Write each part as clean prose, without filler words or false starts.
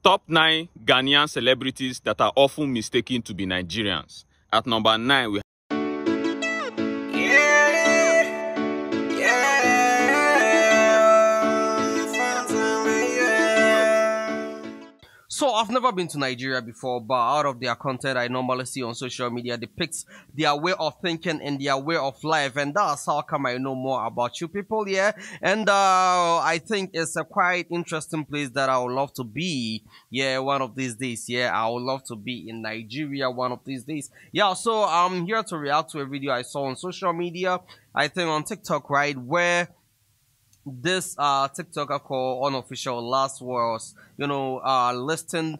Top 9 Ghanaian celebrities that are often mistaken to be Nigerians. At number 9, we So I've never been to Nigeria before, but out of their content I normally see on social media depicts their way of thinking and their way of life, and that's how come I know more about you people, yeah. And I think it's a quite interesting place that I would love to be, yeah, one of these days. Yeah, I would love to be in Nigeria one of these days. Yeah, so I'm here to react to a video I saw on social media, I think on TikTok, right, where this TikToker called Unofficial Last was, listing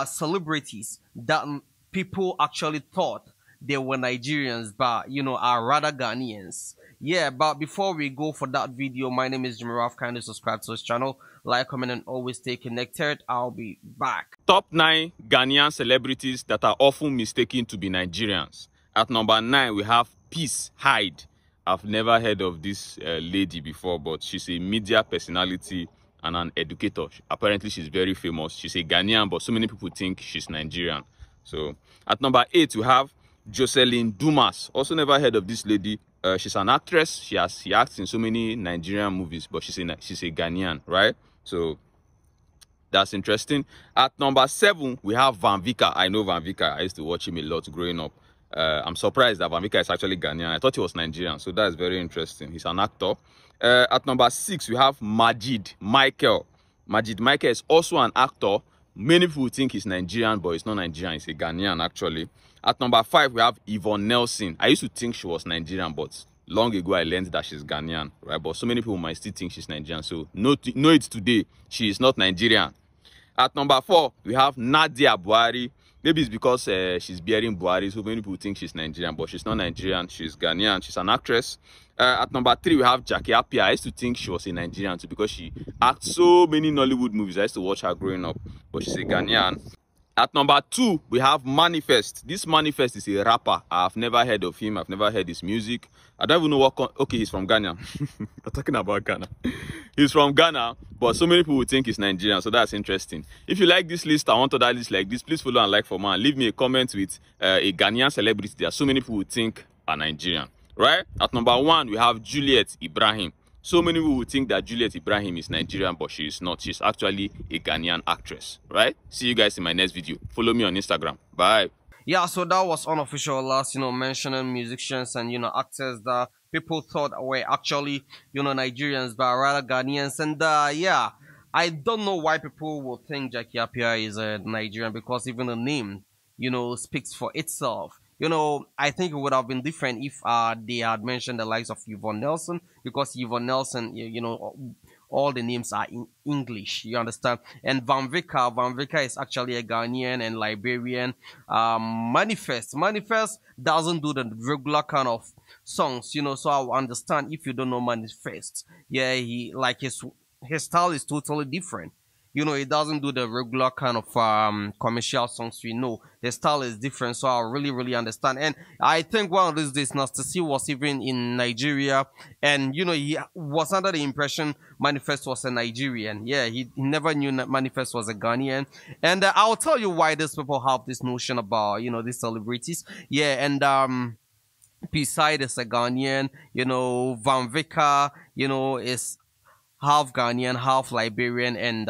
celebrities that people actually thought they were Nigerians, but are rather Ghanaians. Yeah, but before we go for that video, my name is Jimmy Ralph. Kindly subscribe to this channel, like, comment, and always stay connected. I'll be back. Top 9 Ghanaian celebrities that are often mistaken to be Nigerians. At number 9, we have Peace Hyde. I've never heard of this lady before, but she's a media personality and an educator. Apparently, she's very famous. She's a Ghanaian, but so many people think she's Nigerian. So, at number 8, we have Jocelyn Dumas. Also never heard of this lady. She's an actress. She acts in so many Nigerian movies, but she's a Ghanaian, right? So, that's interesting. At number 7, we have Van Vika. I know Van Vika. I used to watch him a lot growing up. I'm surprised that Van Vika is actually Ghanaian. I thought he was Nigerian, so that's very interesting. He's an actor. At number 6, we have Majid Michael. Majid Michael is also an actor. Many people think he's Nigerian, but he's not Nigerian. He's a Ghanaian, actually. At number 5, we have Yvonne Nelson. I used to think she was Nigerian, but long ago I learned that she's Ghanaian, right? But so many people might still think she's Nigerian, so know it today. She is not Nigerian. At number 4, we have Nadia Buhari. Maybe it's because she's bearing Buhari, so many people think she's Nigerian, but she's not Nigerian. She's Ghanaian. She's an actress. At number 3, we have Jackie Appiah. I used to think she was a Nigerian too because she acts so many Nollywood movies. I used to watch her growing up, but she's a Ghanaian. At number 2, we have Manifest. This Manifest is a rapper. I've never heard of him. I've never heard his music. I don't even know what... Okay, he's from Ghana. We're talking about Ghana. He's from Ghana, but so many people would think he's Nigerian, so that's interesting. If you like this list, I want other lists like this, please follow and like for more. And leave me a comment with a Ghanaian celebrity that so many people would think are Nigerian, right? At number 1, we have Juliet Ibrahim. So many people would think that Juliet Ibrahim is Nigerian, but she is not. She's actually a Ghanaian actress, right? See you guys in my next video. Follow me on Instagram. Bye. Yeah, so that was Unofficial Last, mentioning musicians and, actors that people thought were actually, Nigerians, but rather Ghanaians. And, yeah, I don't know why people would think Jackie Appiah is a Nigerian, because even the name, speaks for itself. I think it would have been different if they had mentioned the likes of Yvonne Nelson, because Yvonne Nelson, all the names are in English, you understand? And Van Vika is actually a Ghanaian and Liberian. Manifest doesn't do the regular kind of songs, so I understand if you don't know Manifest. Yeah, his style is totally different. He doesn't do the regular kind of commercial songs we know. The style is different, so I really understand. And I think one of these days, Nasty was even in Nigeria, and he was under the impression Manifest was a Nigerian. Yeah, he never knew that Manifest was a Ghanaian. And I'll tell you why these people have this notion about these celebrities. Yeah, and Peace Hyde is a Ghanaian. Van Vika, is half Ghanaian, half Liberian, and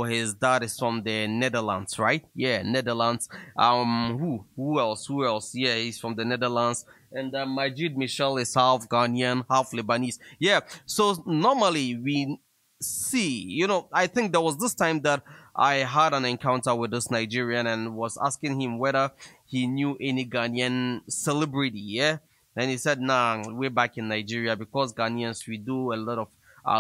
his dad is from the Netherlands, right? Yeah, Netherlands. Who else? Yeah, he's from the Netherlands. And Majid Michel is half Ghanaian, half Lebanese. Yeah, so normally we see, I think there was this time that I had an encounter with this Nigerian and was asking him whether he knew any Ghanaian celebrity, yeah? And he said, nah, we're back in Nigeria, because Ghanaians, we do a lot of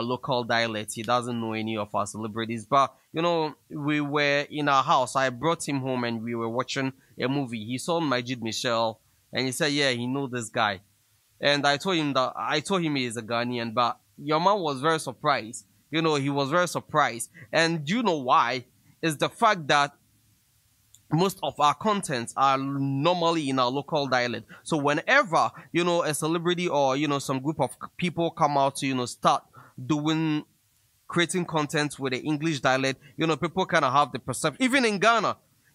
local dialects. He doesn't know any of our celebrities, but we were in our house. I brought him home and we were watching a movie. He saw Majid Michel and he said, yeah, he knows this guy. And I told him he is a Ghanaian, but your man was very surprised. He was very surprised. And you know why? It's the fact that most of our contents are normally in our local dialect. So whenever, a celebrity or, some group of people come out to, start doing creating content with the English dialect, people kind of have the perception.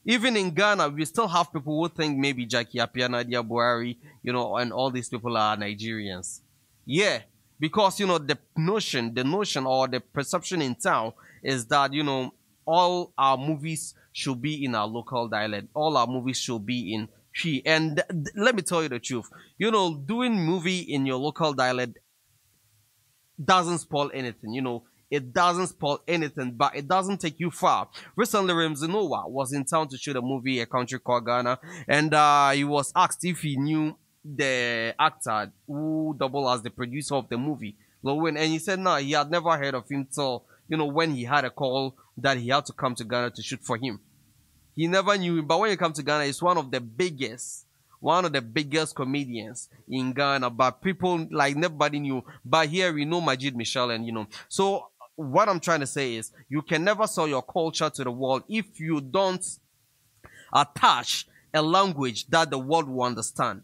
Even in Ghana, we still have people who think maybe Jackie Appiah, Nadia Buhari, and all these people are Nigerians. Yeah, because the notion or the perception in town is that all our movies should be in our local dialect. All our movies should be in Twi. And let me tell you the truth. Doing movie in your local dialect doesn't spoil anything. It doesn't spoil anything, but it doesn't take you far. Recently, Ramsey Noah was in town to shoot a movie, A Country Called Ghana, and he was asked if he knew the actor who doubled as the producer of the movie, Lowen, and he said no, he had never heard of him till when he had a call that he had to come to Ghana to shoot for him. He never knew him, but when you come to Ghana, he's one of the biggest comedians in Ghana, but people like nobody knew. But here we know Majid Michel, and so what I'm trying to say is you can never sell your culture to the world if you don't attach a language that the world will understand.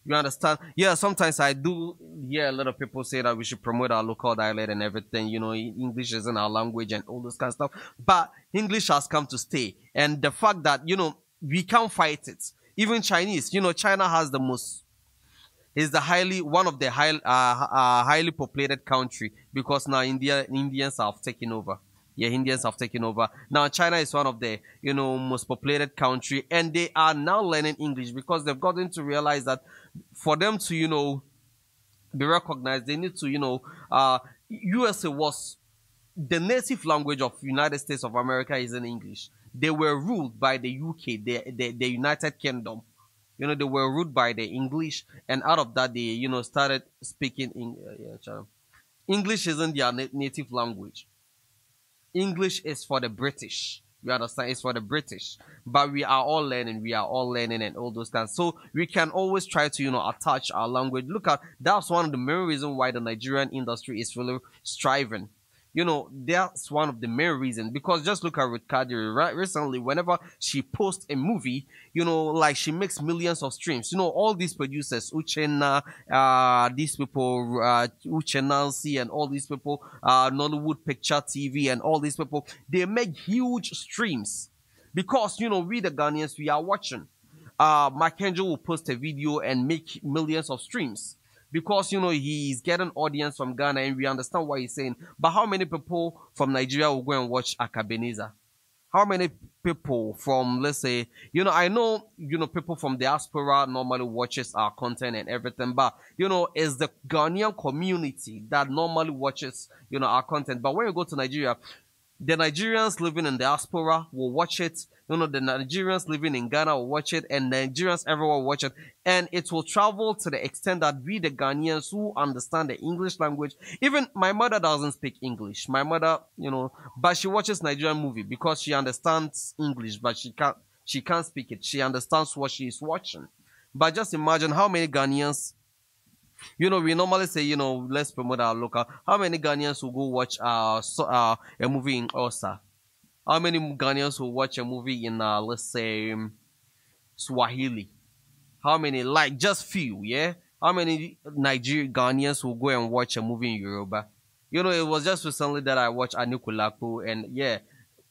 You understand? Yeah, sometimes I do hear a lot of people say that we should promote our local dialect and everything. English isn't our language and all this kind of stuff. But English has come to stay. And the fact that, we can't fight it. Even Chinese, China has the most, is the highly populated country because now Indians have taken over. Yeah, Indians have taken over. Now China is one of the most populated country, and they are now learning English because they've gotten to realize that for them to be recognized, they need to USA was the native language of United States of America is in English. They were ruled by the UK, the United Kingdom. They were ruled by the English, and out of that they started speaking English isn't their native language. English is for the British. You understand? It's for the British. But we are all learning. And all those kinds. So we can always try to, attach our language. That's one of the main reasons why the Nigerian industry is really striving. That's one of the main reasons. Because just look at Ruth Kadiri, right? Recently, whenever she posts a movie, like she makes millions of streams. All these producers, Uchenna, these people, Uchenansi and all these people, Nollywood Picture TV and all these people, they make huge streams. Because, we the Ghanaians, we are watching. Mackenzie will post a video and make millions of streams. Because, he's getting audience from Ghana and we understand what he's saying. But how many people from Nigeria will go and watch Akabeneza? How many people from, let's say, I know, people from diaspora normally watches our content and everything. But, it's the Ghanaian community that normally watches, our content. But when you go to Nigeria, the Nigerians living in diaspora will watch it. The Nigerians living in Ghana will watch it, and Nigerians everywhere will watch it. And it will travel to the extent that we, the Ghanaians who understand the English language, even my mother doesn't speak English. My mother, but she watches Nigerian movie because she understands English, but she can't speak it. She understands what she is watching. But just imagine how many Ghanaians, we normally say, let's promote our local. How many Ghanaians will go watch a movie in Osa? How many Ghanaians will watch a movie in, let's say, Swahili? How many? Like, just few, yeah? How many Nigerian Ghanaians will go and watch a movie in Yoruba? It was just recently that I watched Anikulapo, and yeah,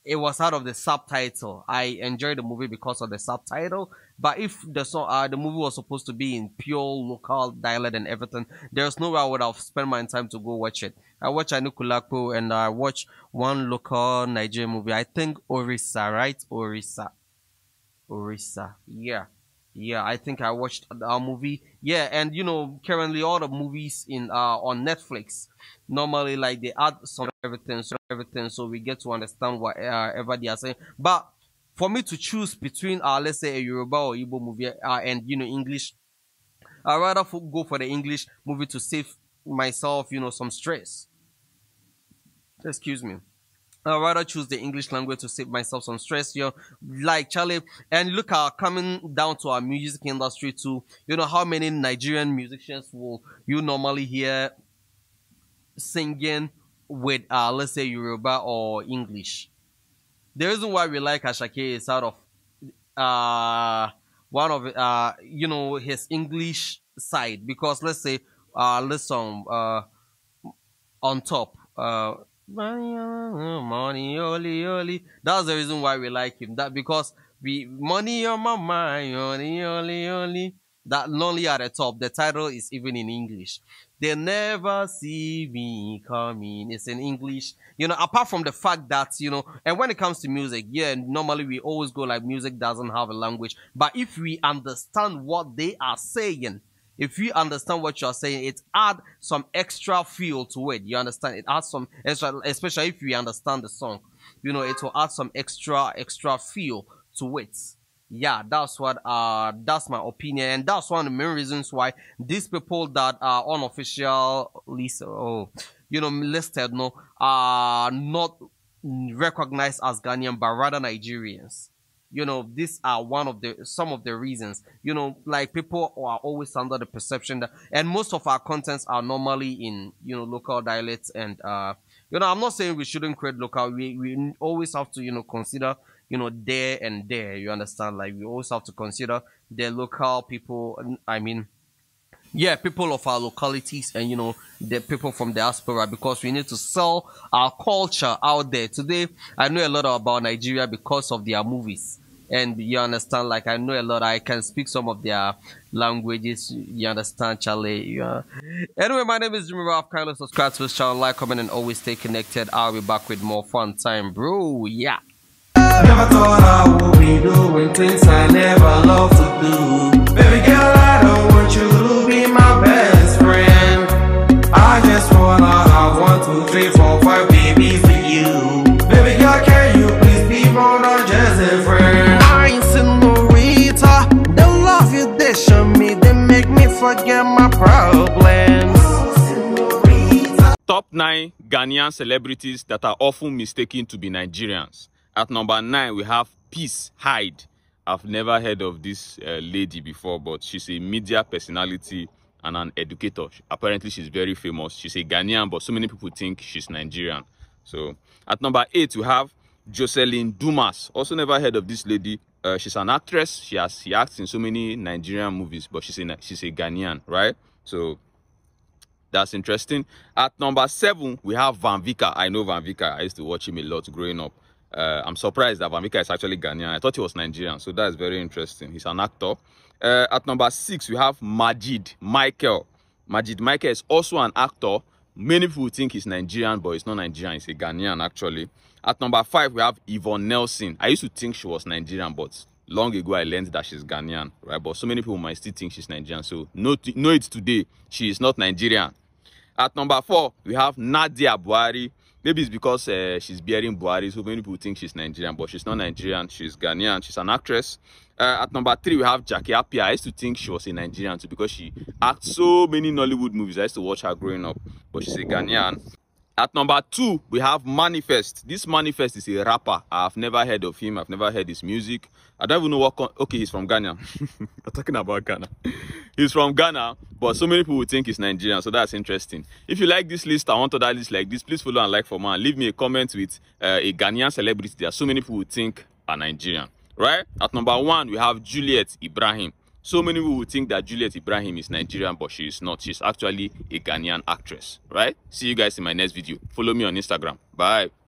it was out of the subtitle. I enjoyed the movie because of the subtitle. But if the movie was supposed to be in pure local dialect and everything, there's no way I would have spent my time to go watch it. I watched Anikulapo and I watched one local Nigerian movie. I think Orissa, right? Orissa. Yeah. Yeah, I think I watched our movie. Yeah, and currently all the movies in on Netflix normally like they add some everything, so we get to understand whatever they are saying. But for me to choose between let's say a Yoruba or Igbo movie and English, I rather go for the English movie to save myself some stress. Excuse me. I'd rather choose the English language to save myself some stress, like Charlie. And look at coming down to our music industry too. How many Nigerian musicians will you normally hear singing with, let's say Yoruba or English? The reason why we like Ashake is out of, one of, his English side. Because let's say, listen, on top, Money, only, only. That's the reason why we like him. That because we money on my mind, only, only, only. That lonely at the top. The title is even in English. They never see me coming. It's in English. Apart from the fact that, and when it comes to music, yeah, normally we always go like music doesn't have a language. But if we understand what they are saying, if you understand what you're saying, it adds some extra feel to it. You understand? It adds some extra, especially if you understand the song. It will add some extra feel to it. Yeah, that's my opinion, and that's one of the main reasons why these people that are unofficially listed no are not recognized as Ghanaian but rather Nigerians. These are some of the reasons. Like people are always under the perception that, and most of our contents are normally in local dialects, and I'm not saying we shouldn't create local. We always have to consider there and there. You understand? Like we always have to consider the local people. I mean, yeah, people of our localities, and the people from diaspora, because we need to sell our culture out there. Today I know a lot about Nigeria because of their movies, and you understand, like I know a lot. I can speak some of their languages. You understand, Charlie? Yeah. Anyway, my name is Jimmy Ralph. Kindly subscribe to this channel, like, comment, and always stay connected. I'll be back with more fun time, bro. Yeah. I never thought I would be doing things I never loved to do. Baby girl, I don't want you to be my best friend. I just wanna have 1, 2, 3, 4, 5 babies with you. Baby girl, can you please be more than just a friend? I ain't senorita, the love you they show me, they make me forget my problems. Top 9 Ghanaian celebrities that are often mistaken to be Nigerians. At number 9, we have Peace Hyde. I've never heard of this lady before, but she's a media personality and an educator. Apparently, she's very famous. She's a Ghanaian, but so many people think she's Nigerian. So, at number 8, we have Jocelyn Dumas. Also never heard of this lady. She's an actress. She acts in so many Nigerian movies, but she's a Ghanaian, right? So, that's interesting. At number 7, we have Van Vika. I know Van Vika. I used to watch him a lot growing up. I'm surprised that Van Vika is actually Ghanaian. I thought he was Nigerian, so that's very interesting. He's an actor. At number 6, we have Majid Michael. Majid Michael is also an actor. Many people think he's Nigerian, but he's not Nigerian. He's a Ghanaian, actually. At number 5, we have Yvonne Nelson. I used to think she was Nigerian, but long ago I learned that she's Ghanaian, right? But so many people might still think she's Nigerian. So know it today. She is not Nigerian. At number 4, we have Nadia Buhari. Maybe it's because she's bearing Buhari, so many people think she's Nigerian, but she's not Nigerian. She's Ghanaian. She's an actress. At number 3, we have Jackie Appiah. I used to think she was a Nigerian too because she acts so many Nollywood movies. I used to watch her growing up, but she's a Ghanaian. At number 2, we have Manifest. This Manifest is a rapper. I've never heard of him. I've never heard his music. I don't even know what... Okay, he's from Ghana. We're talking about Ghana. He's from Ghana, but so many people think he's Nigerian, so that's interesting. If you like this list, I want other lists like this, please follow and like for more. Leave me a comment with a Ghanaian celebrity that so many people think are Nigerian, right? At number 1, we have Juliet Ibrahim. So many people would think that Juliet Ibrahim is Nigerian, but she is not. She's actually a Ghanaian actress, right? See you guys in my next video. Follow me on Instagram. Bye.